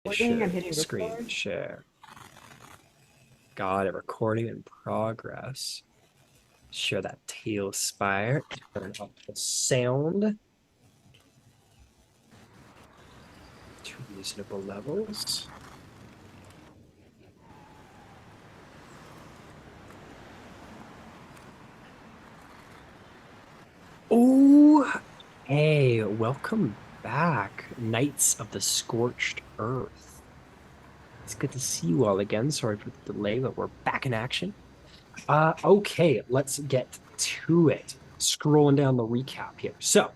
Recording, I'm Share hitting screen record. share. Got it. Recording in progress. Share that tail spire. Turn up the sound to reasonable levels. Oh, hey, welcome back, Knights of the Scorched Earth. It's good to see you all again. Sorry for the delay, but we're back in action. Okay, let's get to it. Scrolling down the recap here. So,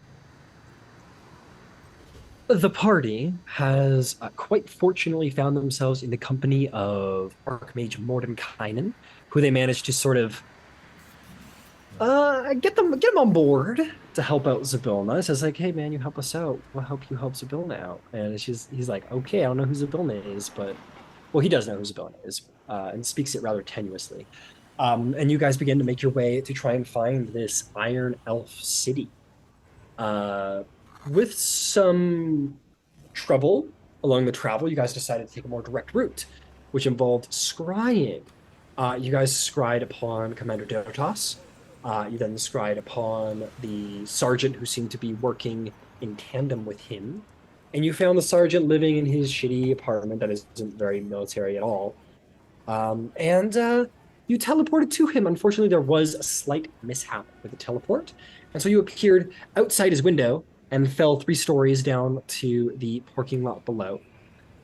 the party has quite fortunately found themselves in the company of Archmage Mordenkainen, who they managed to sort of get them on board to help out Zybilna. It says like, hey man, you help us out. We'll help you help Zybilna out. And he's like, okay, I don't know who Zybilna is, but well, he does know who Zybilna is, and speaks it rather tenuously. And you guys begin to make your way to try and find this Iron Elf city. Uh, with some trouble along the travel, you guys decided to take a more direct route, which involved scrying. You guys scryed upon Commander Dertas. You then scryed upon the sergeant who seemed to be working in tandem with him. And you found the sergeant living in his shitty apartment that isn't very military at all. And you teleported to him. Unfortunately, there was a slight mishap with the teleport. And so you appeared outside his window and fell 3 stories down to the parking lot below.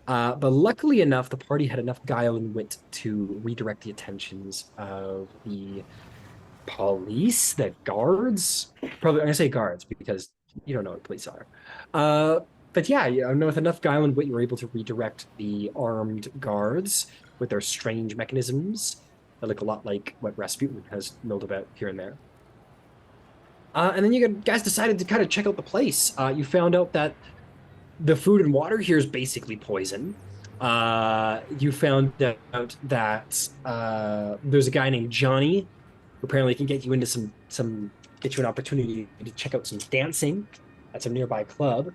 But luckily enough, the party had enough guile and wit to redirect the attentions of the police, the guards. Probably, I'm going to say guards because you don't know what police are. Uh, but yeah, with enough guile and wit, you were able to redirect the armed guards with their strange mechanisms that look a lot like what Rasputin has milled about here and there. And then you guys decided to kind of check out the place. You found out that the food and water here is basically poison. You found out that there's a guy named Johnny who apparently can get you into some get you an opportunity to check out some dancing at some nearby club.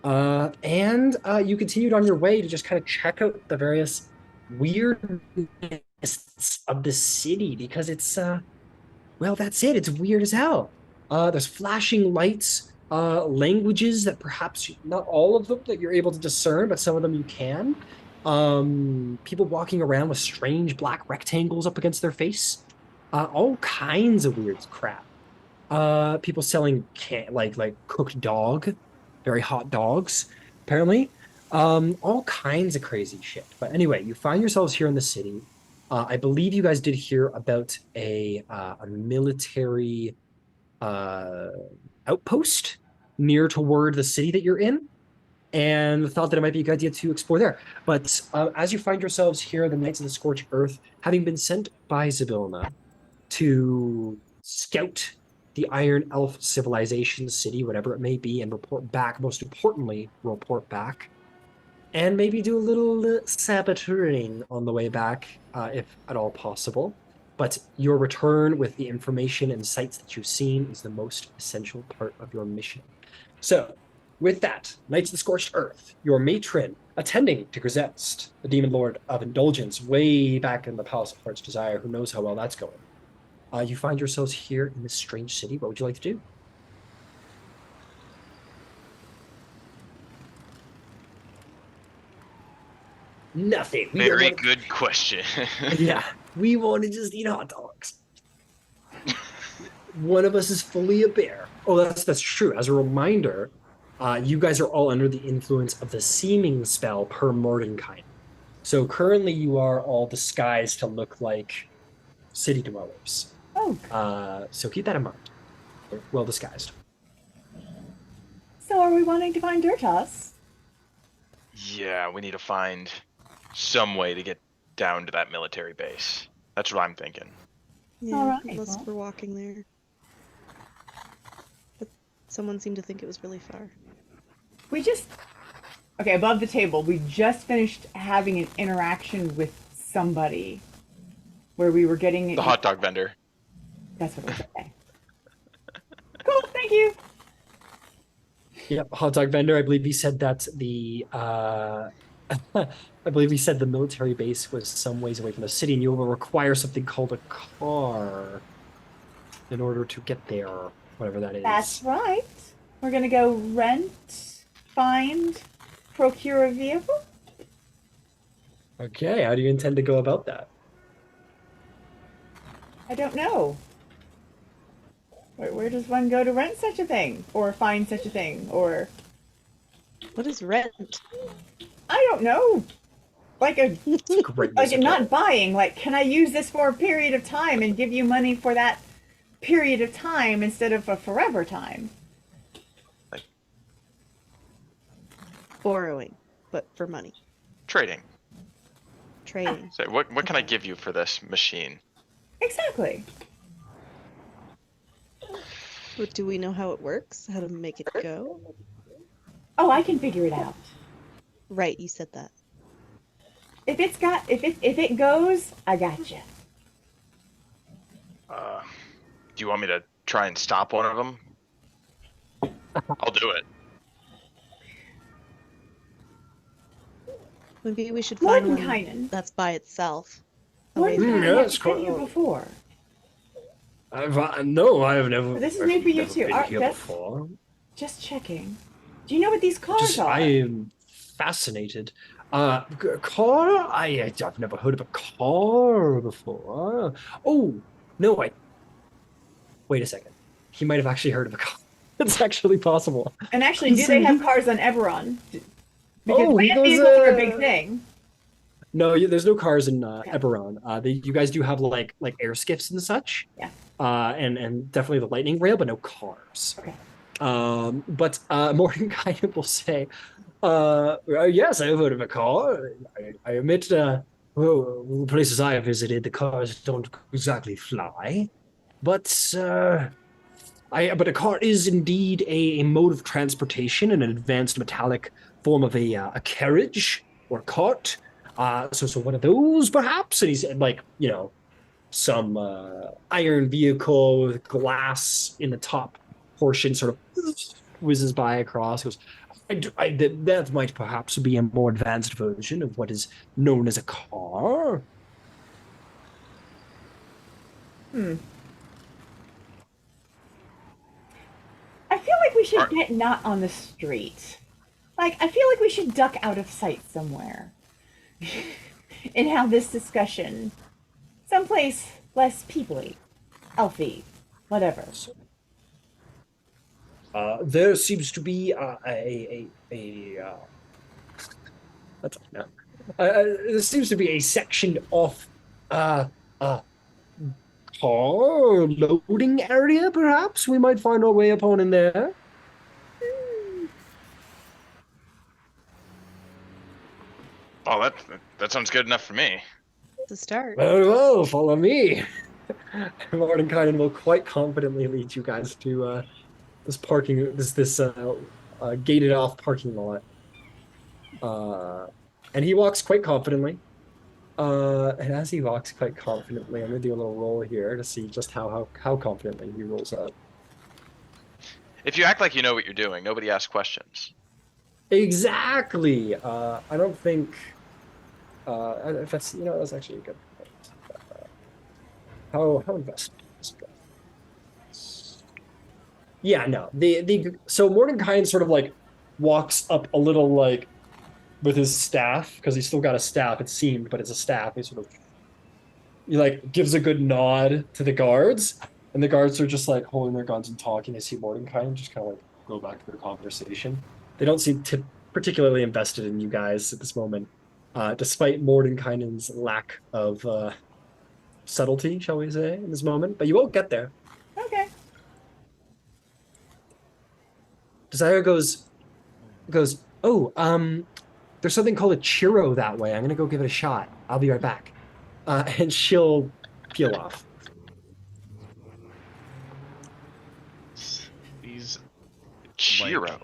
And you continued on your way to just kind of check out the various weirdness of the city because well, that's it. It's weird as hell. There's flashing lights, languages that perhaps not all of them that you're able to discern, but some of them you can. People walking around with strange black rectangles up against their face. All kinds of weird crap. People selling like cooked dog, very hot dogs, apparently. All kinds of crazy shit. But anyway, you find yourselves here in the city. I believe you guys did hear about a military uh, outpost near toward the city that you're in, and thought that it might be a good idea to explore there. But as you find yourselves here, the Knights of the Scorched Earth, having been sent by Zybilna to scout the Iron Elf civilization city, whatever it may be, and report back. Most importantly, report back and maybe do a little saboteuring on the way back, if at all possible. But your return with the information and sights that you've seen is the most essential part of your mission. So, with that, Knights of the Scorched Earth, your matron, attending to Grisest, the demon lord of indulgence, way back in the Palace of Heart's Desire, who knows how well that's going. You find yourselves here in this strange city. What would you like to do? Nothing. We don't Very want to. good question. Yeah, we want to just eat hot dogs. One of us is fully a bear. Oh, that's true. As a reminder, you guys are all under the influence of the seeming spell per Mordenkainen. So currently, you are all disguised to look like city dwellers. Oh, So keep that in mind. Well disguised. so are we wanting to find Dertas? Yeah, we need to find some way to get down to that military base. That's what I'm thinking. Yeah, Alright, unless well. we're walking there. But someone seemed to think it was really far. We just... Okay, above the table, we just finished having an interaction with somebody where we were getting... The hot dog vendor. That's what I was saying. Cool, thank you. Yep, hot dog vendor. I believe he said that I believe he said the military base was some ways away from the city, and you will require something called a car in order to get there, whatever that That's is. right. We're gonna go rent, find, procure a vehicle. Okay, how do you intend to go about that? I don't know. Where does one go to rent such a thing, or find such a thing, or What is rent? I don't know. Like a It's a great like music. not buying. Like, can I use this for a period of time and give you money for that period of time instead of a forever time? Borrowing, but for money. Trading. Trading. So what can I Okay. give you for this machine? Exactly. But do we know how it works? How to make it go? Oh, I can figure it out. Right, you said that. If it goes, I got you. Do you want me to try and stop one of them? I'll do it. Maybe we should find one Mordenkainen. that's by itself. away Mordenkainen from yeah, has that's been quite- here before. No, I have never. This is I've new for you never too. been here That's- before. Just checking. Do you know what these cars are? I am fascinated. Car? I've never heard of a car before. Oh no, wait a second. He might have actually heard of a car. It's actually possible. And actually, do they have cars on Eberron? Because Oh, he land goes, vehicles are a big thing. No, there's no cars in Eberron. You guys do have like air skiffs and such. Yeah. And definitely the lightning rail, but no cars. Okay. But Mordecai will say, yes, I've heard of a car. I admit, well, the places I have visited, the cars don't exactly fly. But but a car is indeed a mode of transportation, an advanced metallic form of a carriage or cart. So one of those, perhaps? And he said, like, some iron vehicle with glass in the top portion sort of whizzes by across. He goes, that might perhaps be a more advanced version of what is known as a car. I feel like we should Are- get not on the street. Like, I feel like we should duck out of sight somewhere. And have this discussion someplace less peoply, elfy, whatever. There seems to be that's no. There seems to be a section of car loading area. Perhaps we might find our way upon in there. Oh, that sounds good enough for me. To start. Very well, follow me. Mordenkainen will quite confidently lead you guys to this gated off parking lot. And he walks quite confidently. And as he walks quite confidently, I'm gonna do a little roll here to see just how confidently he rolls up. If you act like you know what you're doing, nobody asks questions. Exactly. I don't think. If that's that's actually a good point. How invested is it? Yeah, no. So Mordenkainen sort of like walks up a little like with his staff because he's still got a staff. It seemed, but it's a staff. He like gives a good nod to the guards, and the guards are just like holding their guns and talking. They see Mordenkainen just kind of like go back to their conversation. They don't seem particularly invested in you guys at this moment, despite Mordenkainen's lack of subtlety, shall we say, in this moment. But you won't get there. Okay. Desire goes, oh, there's something called a churro that way. I'm gonna go give it a shot. I'll be right back. And she'll peel off. These Chiro.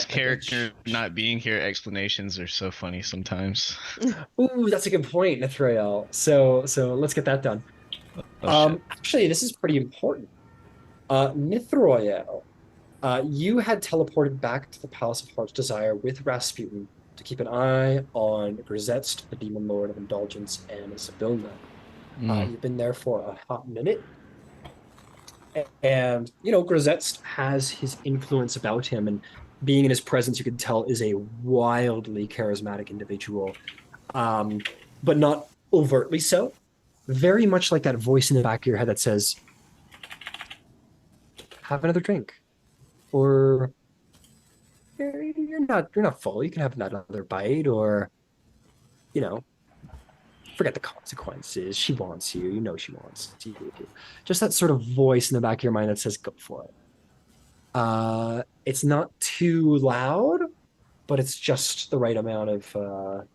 character not being here explanations are so funny sometimes. Ooh, that's a good point, Nithrael. So let's get that done. Oh, shit. Actually, this is pretty important. Nithroel, You had teleported back to the Palace of Heart's Desire with Rasputin to keep an eye on Grisetst, the Demon Lord of Indulgence, and Sibilna. You've been there for a hot minute. And, Grisetst has his influence about him, and being in his presence, you can tell, is a wildly charismatic individual, but not overtly so. Very much like that voice in the back of your head that says, have another drink. Or you're not full. You can have another bite, or, forget the consequences. She wants you. You know she wants you. Just that sort of voice in the back of your mind that says, go for it. It's not too loud, but it's just the right amount of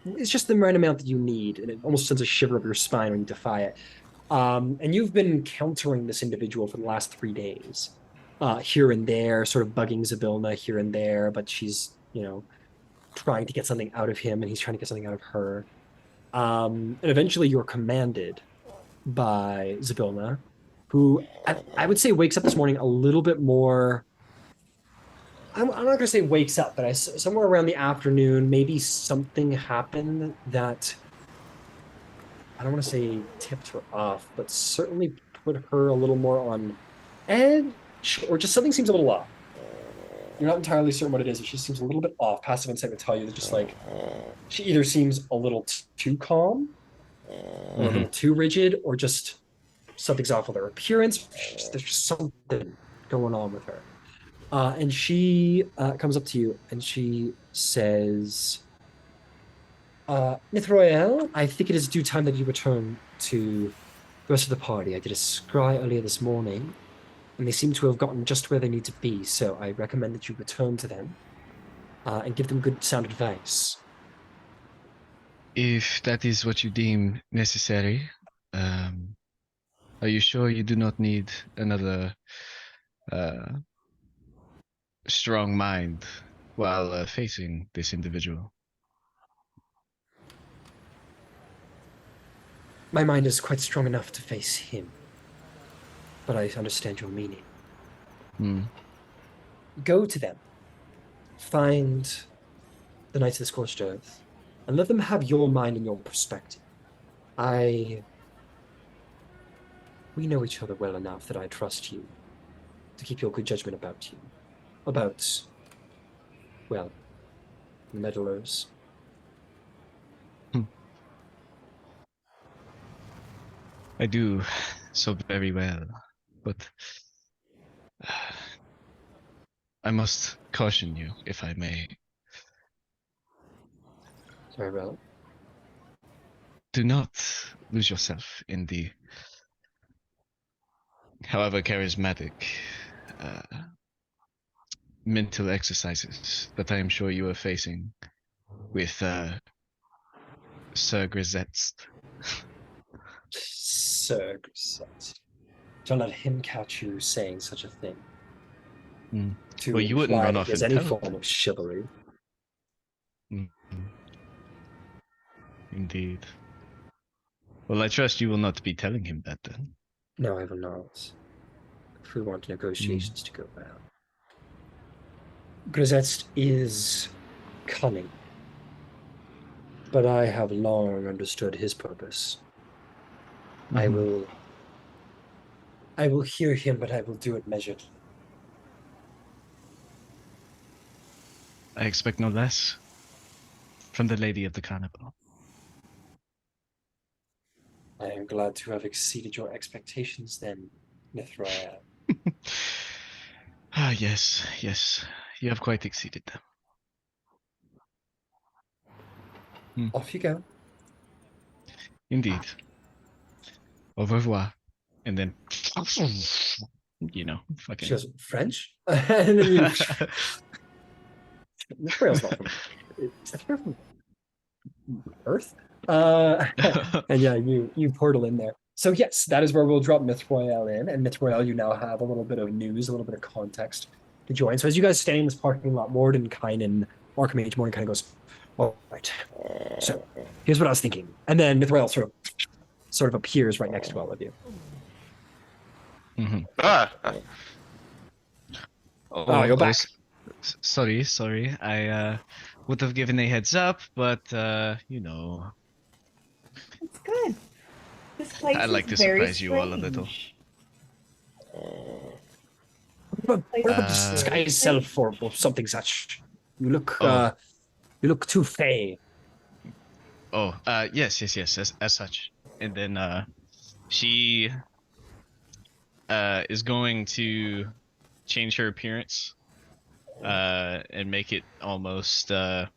it's just the right amount that you need, and it almost sends a shiver up your spine when you defy it. And you've been encountering this individual for the last 3 days, here and there, sort of bugging Zybilna here and there, but she's, trying to get something out of him, and he's trying to get something out of her. And eventually you're commanded by Zybilna, who I would say wakes up this morning a little bit more. I'm not going to say wakes up, but somewhere around the afternoon, maybe something happened that, I don't want to say tipped her off, but certainly put her a little more on edge, or just something seems a little off. You're not entirely certain what it is. It just seems a little bit off. Passive insight would tell you that just like she either seems a little too calm, or a little too rigid, or just something's off with her appearance. There's just something going on with her. And she comes up to you and she says, Mithroel, I think it is due time that you return to the rest of the party. I did a scry earlier this morning, and they seem to have gotten just where they need to be, so I recommend that you return to them and give them good sound advice. If that is what you deem necessary, are you sure you do not need another strong mind while facing this individual? My mind is quite strong enough to face him, but I understand your meaning. Go to them. Find the Knights of the Scorched Earth, and let them have your mind and your perspective. We know each other well enough that I trust you to keep your good judgment about you. About, well, the meddlers. I do so very well, but I must caution you, if I may. Very well. Do not lose yourself in the, however charismatic, mental exercises that I am sure you are facing with Sir Grisetst. Sir Grisetst. Don't let him catch you saying such a thing. Well, you wouldn't run off as and any tell form of chivalry. Indeed. Well, I trust you will not be telling him that then. No, I will not. If we want negotiations to go well. Grisetst is cunning, but I have long understood his purpose. I will hear him, but I will do it measured. I expect no less from the Lady of the Carnival. I am glad to have exceeded your expectations then, Mithroel. Yes, you have quite exceeded them. Off you go. Indeed. Au revoir. And then, fucking. She goes, French? And then you... Mithroel's not from Earth? And yeah, you portal in there. So yes, that is where we'll drop Mithroel in. And Mithroel, you now have a little bit of news, a little bit of context to join. So as you guys stand in this parking lot, Mordenkainen, Archmage Mordenkainen goes, all right. So here's what I was thinking. And then Mithroel sort of appears right next to all of you. Ah, you're back. Sorry. I would have given a heads up, but you know, It's good. This place I'd is like to very surprise you all a little. strange. What Place about is Uh, very disguise self strange. or something such? You look Oh. too fey. Yes, as such. And then she is going to change her appearance and make it almost a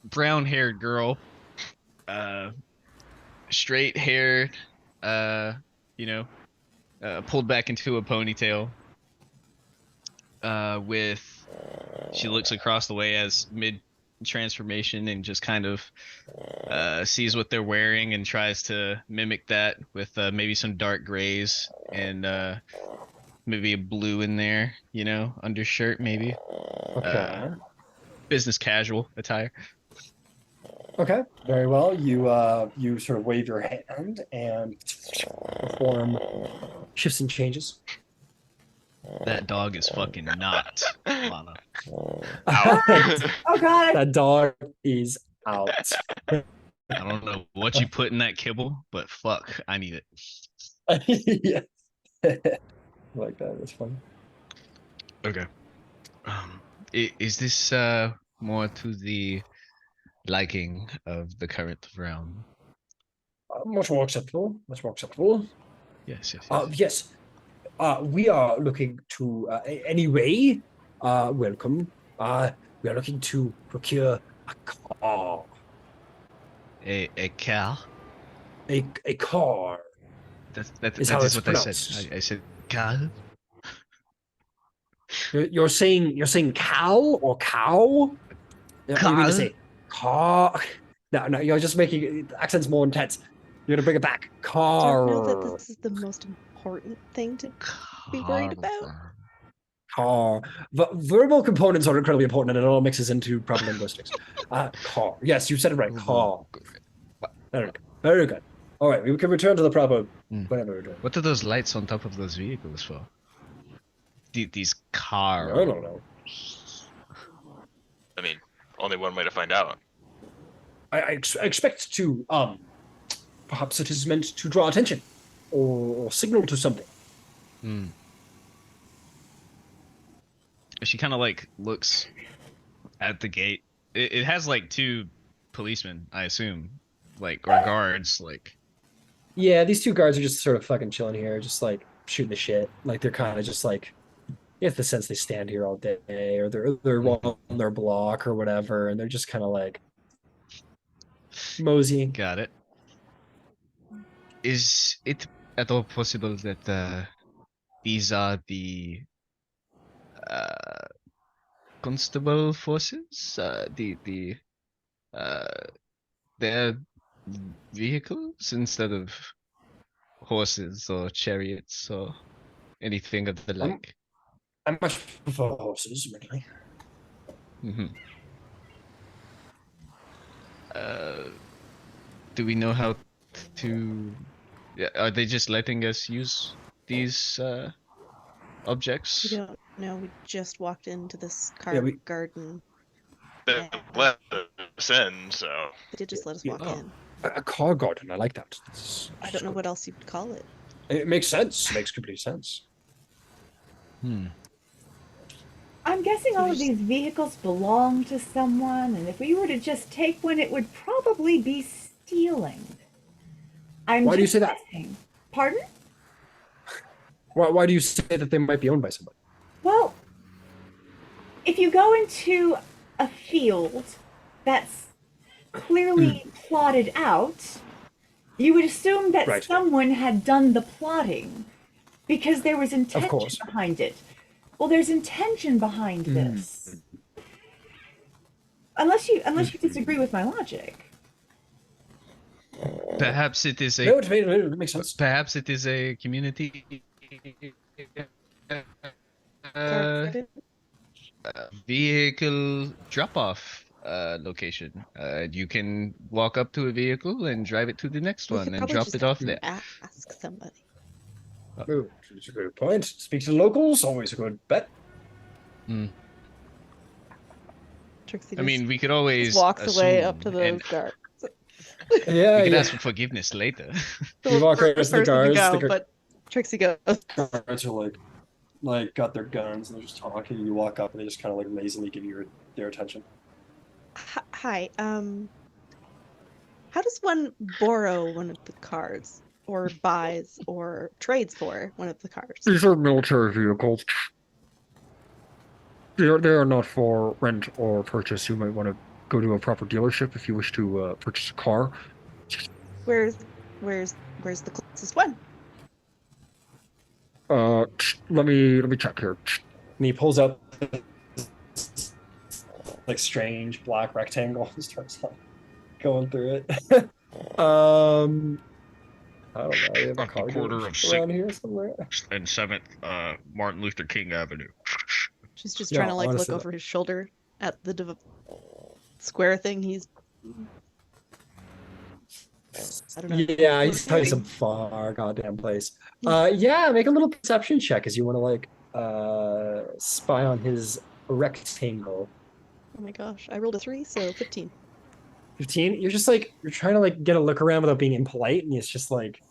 brown haired girl, uh straight haired, uh you know, pulled back into a ponytail, with she looks across the way as mid transformation and just kind of sees what they're wearing and tries to mimic that with maybe some dark grays and maybe a blue in there, you know, undershirt maybe. Okay. Business casual attire. Okay. Very well. You sort of wave your hand and perform shifts and changes. That dog is fucking not Lana. Out. Oh god! That dog is out. I don't know what you put in that kibble, but fuck, I need it. Yeah. Like that. That's funny. Okay. Is this more to the liking of the current realm? Much more acceptable. Much more acceptable. Yes. Yes. We are looking to anyway. Welcome. We are looking to procure a car. A cow. A car. That Is how is it's what I said. pronounced. I said cow. You're saying cow or cow? You're going to Cow? say car. No, you're just making the accents more intense. You're gonna bring it back. Car. Don't know that this is the most important thing to be worried about. Car. Verbal components are incredibly important, and it all mixes into proper linguistics. Car. Yes, you said it right. Car. Very good. Very good. All right, we can return to the proper whatever we're doing. What are those lights on top of those vehicles for? These cars. I don't know. I mean, only one way to find out. I expect to perhaps it is meant to draw attention or signal to something. She kind of like looks at the gate. It has like two policemen, I assume, like, or guards, like. Yeah, these two guards are just sort of fucking chilling here, just like shooting the shit. Like they're kind of just like, you have the sense they stand here all day, or they're on their block or whatever, and they're just kind of like moseying. Got it. Is it at all possible that these are the constable forces? Their vehicles instead of horses or chariots or anything of the like. I much prefer horses, really. Do we know how to? Yeah, are they just letting us use these objects? We don't know. We just walked into this car Yeah, garden. They let us in, so They did just let us Yeah. walk in. A car garden, I like that. I don't know what else you'd call it. It makes sense. It makes complete sense. I'm guessing all of these vehicles belong to someone, and if we were to just take one, it would probably be stealing. Why do you say that? Guessing. Pardon? Why do you say that they might be owned by somebody? Well, if you go into a field that's clearly plotted out, you would assume that Right. someone had done the plotting because there was intention course. behind it. Well, there's intention behind this. Unless you disagree with my logic. Perhaps it is a. No, it makes sense. Perhaps it is a community Car garden? vehicle drop-off location. You can walk up to a vehicle and drive it to the next We one could and probably drop just it off there. ask somebody. Ooh, that's a good point. Speak to the locals, always a good bet. Trixie I mean, just, we could always just walks away up to assume, the and guard. Yeah, we could yeah. ask for forgiveness later. You walk right up First to the person to guards. go, but Trixie goes. Guards are like got their guns and they're just talking. You walk up and they just kind of like lazily give you their attention. Hi, how does one borrow one of the cars, or buys, or trades for one of the cars? These are military vehicles. They are not for rent or purchase. You might want to go to a proper dealership if you wish to purchase a car. Where's where's the closest one? Let me check here. And he pulls out this, like strange black rectangle and starts like going through it. I don't know. They have a At the car corner dealership of 6th around here somewhere. and 7th Martin Luther King Avenue. She's just Yeah, trying to like look honestly, over his shoulder at the square thing he's. I don't know. Yeah, he's What telling doing? some far goddamn place. Yeah, make a little perception check as you want to like spy on his rectangle. Oh my gosh, I rolled a 3, so 15. 15. You're just like you're trying to like get a look around without being impolite, and it's just like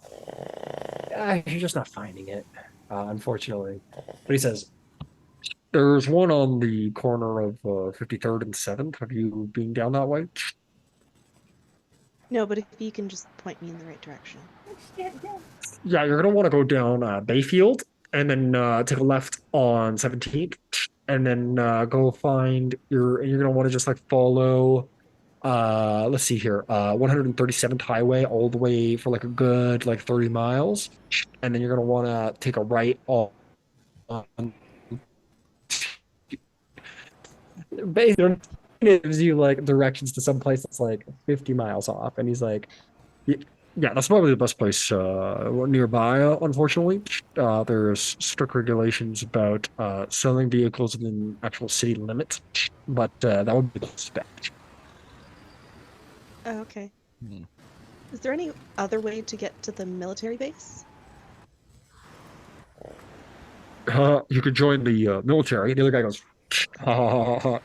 you're just not finding it, unfortunately. But he says, "There's one on the corner of 53rd and 7th. Have you been down that way?" No, but if you can just point me in the right direction. Yeah, you're gonna want to go down Bayfield and then take a left on 17th, and then go find you're gonna want to just like follow let's see here 137th highway all the way for like a good like 30 miles, and then you're gonna want to take a right on basically gives you like directions to some place that's like 50 miles off, and he's like yeah, that's probably the best place nearby, unfortunately. There's strict regulations about selling vehicles within actual city limits, but that would be the spec. Oh, okay. Hmm. Is there any other way to get to the military base? You could join the military. The other guy goes, ha ha ha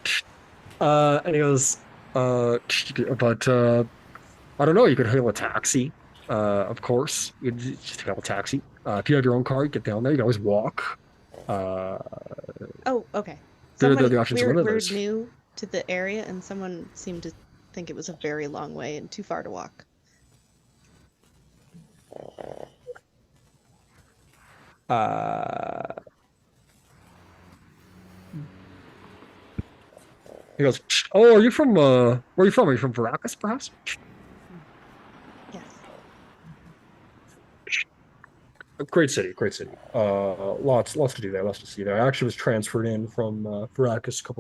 ha. And he goes, but I don't know. You could hail a taxi, of course. You could just hail a taxi. If you have your own car, you get down there. You can always walk. Uh, Oh, okay. There are Somebody, the options. we're One of we're those. new to the area, and someone seemed to think it was a very long way and too far to walk. He goes, "Oh, are you from where are you from? Are you from Veracruz, perhaps?" Yes. Great city, great city. Lots to do there, lots to see there. I actually was transferred in from Veracruz a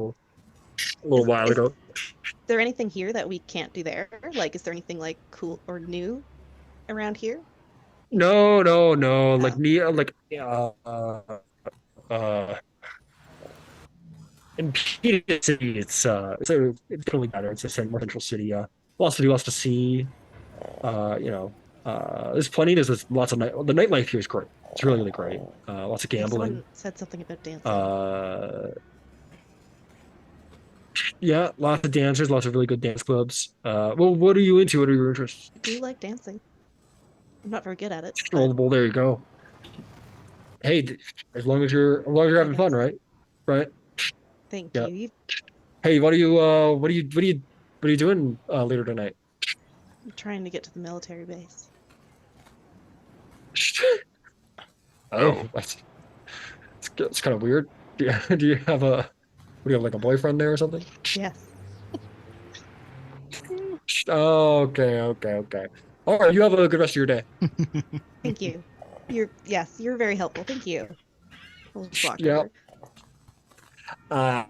little while Is ago. there anything here that we can't do there? Like, is there anything like cool or new around here? No, no, no. Like Oh. near, like in Peter City, it's totally better. It's a more central city. Lots to do, lots to see. There's plenty. There's lots of the nightlife here is great. It's really, really great. Lots of Yeah, gambling. someone said something about dancing. Yeah, lots of dancers, lots of really good dance clubs. Well, what are you into? What are your interests? I do like dancing. I'm not very good at it. Oh, But well, there you go. Hey, as long as you're having fun, right? Right. thank Yeah. you. Hey, what are you doing later tonight? I'm trying to get to the military base. Oh, it's kind of weird. Do you have like a boyfriend there or something? Yes. Oh, okay. All right, you have a good rest of your day. Thank you. You're very helpful. Thank you. We'll just walk Yeah. over. And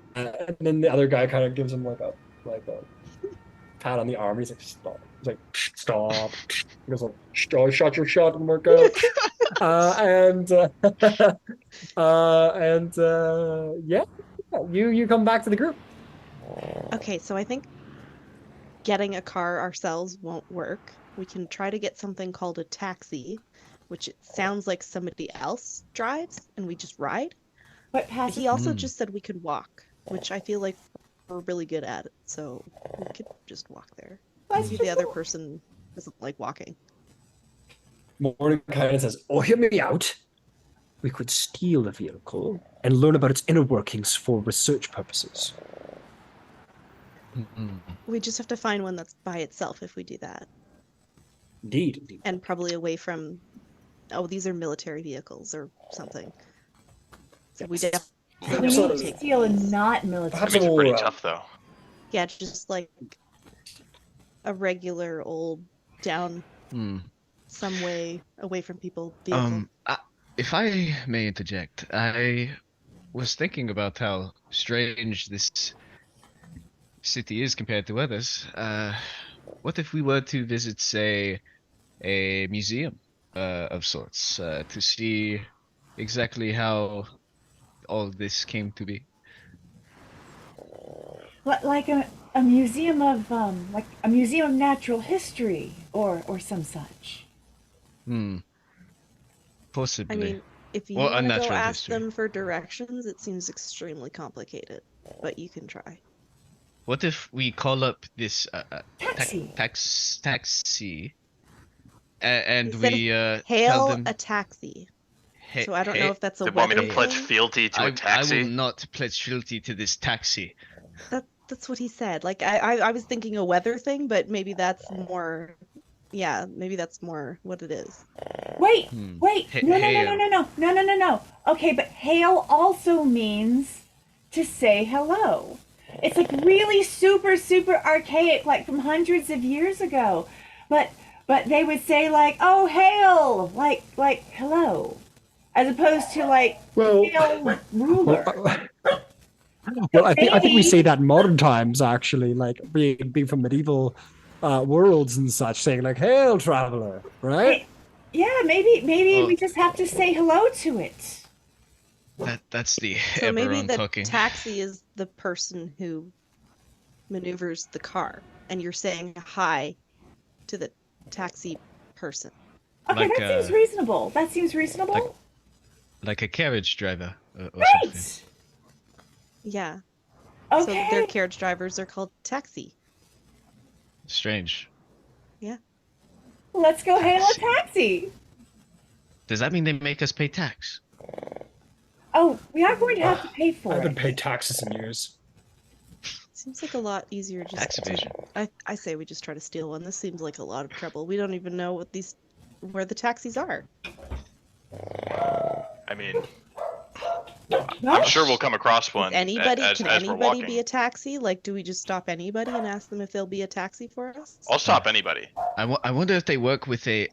then the other guy kind of gives him like a pat on the arm. He's like, stop. He's like, stop. He goes like, oh, shot your shot and work out. Yeah, you come back to the group. Okay, so I think getting a car ourselves won't work. We can try to get something called a taxi, which it sounds like somebody else drives and we just ride. What But passes? he also just said we could walk, which I feel like we're really good at it, so we could just walk there. Let's Maybe just the other walk. person doesn't like walking. Mordecai says, "Oh, hear me out. We could steal the vehicle and learn about its inner workings for research purposes." We just have to find one that's by itself if we do that. Indeed. And probably away from, oh, these are military vehicles or something. So we Yes. definitely We So- need to take steal a these. not That military. Perhaps makes it pretty we'll, tough, though. Yeah, just like a regular old down some way away from people vehicle. If I may interject, I was thinking about how strange this city is compared to others. What if we were to visit, say, a museum of sorts to see exactly how all this came to be? Like a museum of like a museum of natural history or some such. Possibly. I mean, if you Well, want to go unnatural ask history. them for directions, it seems extremely complicated, but you can try. What if we call up this Taxi. taxi, and He said we tell Hail them? a taxi. "Hey- So I don't hey, know if that's a They want me to weather pledge thing. fealty to I a taxi. will not pledge fealty to this taxi." That's what he said. Like I was thinking a weather thing, but maybe that's more. Yeah, maybe that's more what it is. Wait, wait, Ha- no, no, no, hail. no, no, no, no, no, no. Okay, but hail also means to say hello. It's like really super archaic, like from hundreds of years ago. But they would say like, "Oh, hail," like hello, as opposed to like Well, hail ruler. well, I think we say that in modern times, actually, like being from medieval worlds and such, saying like "Hail, traveler," right? Yeah, maybe Well- we just have to say hello to it. That's the So maybe Eberron the talking. taxi is the person who maneuvers the car, and you're saying hi to the taxi person. Okay, Like, that seems reasonable. That seems reasonable. Like a carriage driver or something. Right. Yeah. Okay. So their carriage drivers are called taxi. Strange. Let's go hail a Taxi. taxi. Does that mean they make us pay tax? Oh, we are going to have to pay I for haven't it. paid taxes in years. Seems like a lot easier just Tax evasion. I say we just try to steal one. This seems like a lot of trouble. We don't even know where the taxis are. I mean, No? I'm sure we'll come across one Can anybody as we're anybody walking. be a taxi? Like, do we just stop anybody and ask them if they'll be a taxi for us? I'll stop anybody. I wonder if they work with a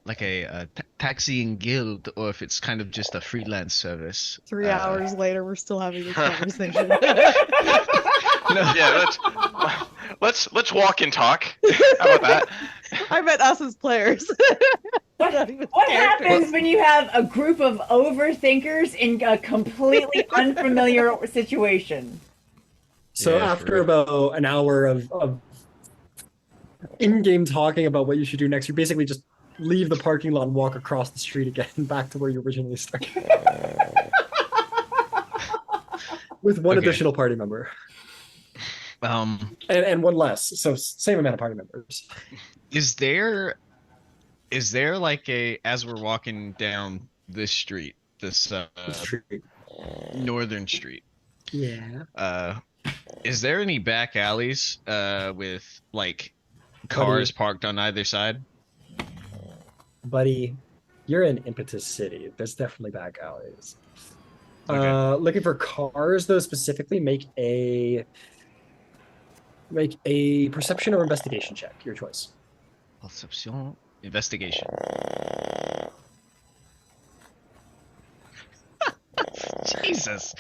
taxiing guild or if it's kind of just a freelance service. 3 hours later, we're still having this conversation. Yeah, let's walk and talk. How about that? I meant us as players. Not even What characters. happens when you have a group of overthinkers in a completely unfamiliar situation? So Yeah, after for real. about an hour of in-game talking about what you should do next, you basically just leave the parking lot and walk across the street again back to where you originally started. With one Okay. additional party member. And one less. So same amount of party members. Is there like as we're walking down this street, this Street. northern street, Yeah. is there any back alleys with like cars parked on either side? Buddy, you're in Impetus City. There's definitely back alleys. Okay. Looking for cars though, specifically, make a perception or investigation check. Your choice. Perception, investigation. Jesus.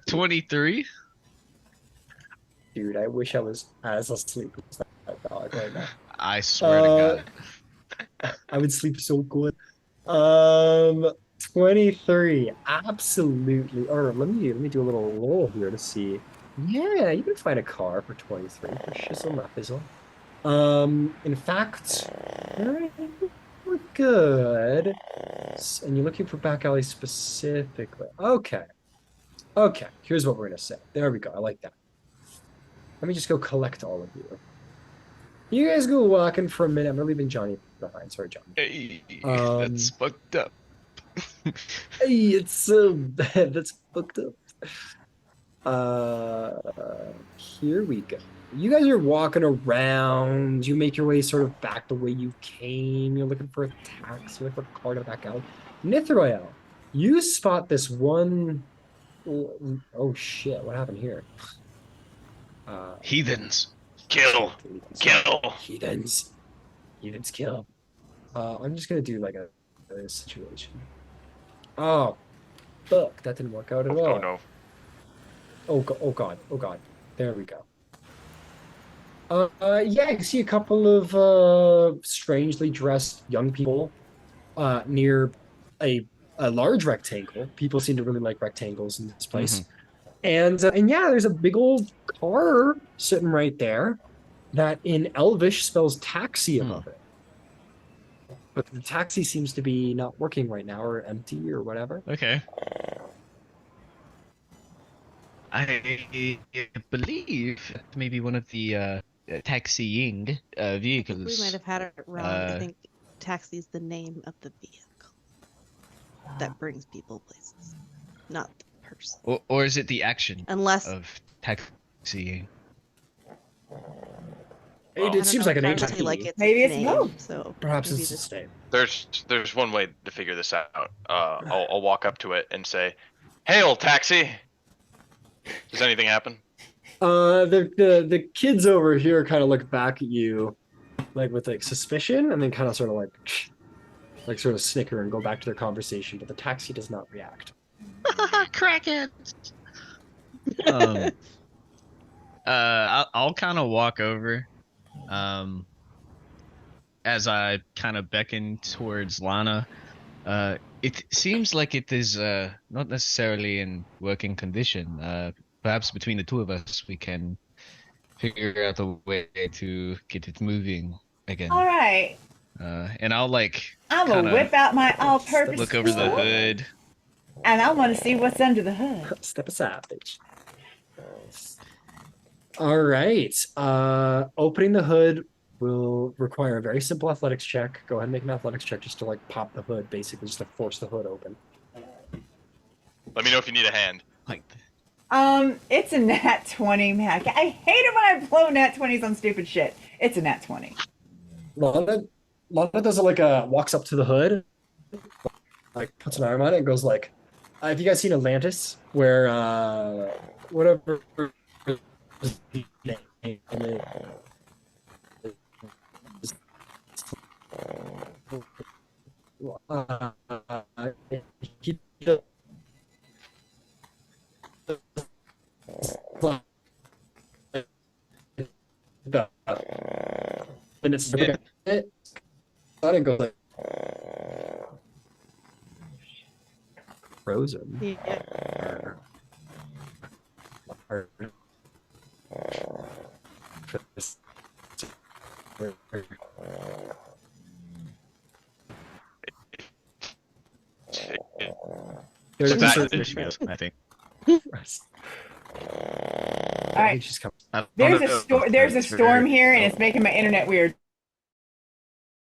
23. Dude, I wish I was as asleep as that dog right now. I swear to God. I would sleep so good. 23. Absolutely. Or let me do a little roll here to see. Yeah, you can find a car for 23 for shizzle not fizzle. In fact, good. And you're looking for back alley specifically. Okay. Okay. Here's what we're gonna say. There we go. I like that. Let me just go collect all of you. You guys go walking for a minute. I'm leaving Johnny behind. Sorry, Johnny. Hey, Um, that's fucked up. Hey, it's so bad. That's fucked up. Here we go. You guys are walking around. You make your way sort of back the way you came. You're looking for a taxi. You're looking for a car to back out. Nithroel, you spot this one. Oh shit! What happened here? Heathens. Kill. Kill. Heathens. Heathens kill. I'm just gonna do like a situation. Oh, fuck! That didn't work out at all. Oh no. Oh god. Oh god. There we go. Yeah, you see a couple of strangely dressed young people near a large rectangle. People seem to really like rectangles in this place. And yeah, there's a big old car sitting right there that in Elvish spells taxi above it. But the taxi seems to be not working right now or empty or whatever. Okay. I believe maybe one of the taxiing vehicles. We might have had it wrong. I think taxi is the name of the vehicle that brings people places, not the person. Or is it the action Unless of taxiing? It seems like an entirely ATP. like it's Maybe it's name, both. So Perhaps maybe it's this- the same. There's one way to figure this out. I'll walk up to it and say, "Hail, taxi." Does anything happen? The kids over here kind of look back at you, like with like suspicion, and then kind of sort of like sort of snicker and go back to their conversation. But the taxi does not react. Crackheads. I'll kind of walk over, as I kind of beckon towards Lana. It seems like it is not necessarily in working condition. Perhaps between the two of us, we can figure out a way to get it moving again. All right. And I'll like I'm gonna kinda whip out my all-purpose look over the tool, hood. and I want to see what's under the hood. Step aside, bitch. All right. Opening the hood will require a very simple athletics check. Go ahead and make an athletics check just to like pop the hood, basically just to force the hood open. Let me know if you need a hand. Like, It's a nat 20, man. I hate it when I blow nat 20s on stupid shit. It's a nat 20. Lana does it like walks up to the hood, like puts an arm on it and goes like, have you guys seen Atlantis? Where whatever his name is. He does- and it's Yeah. it. I didn't go like frozen. Yeah. Or- There's So a that- certain I think. All right. She's coming. I don't There's know a if there's a that's storm very- here, and it's making my internet weird.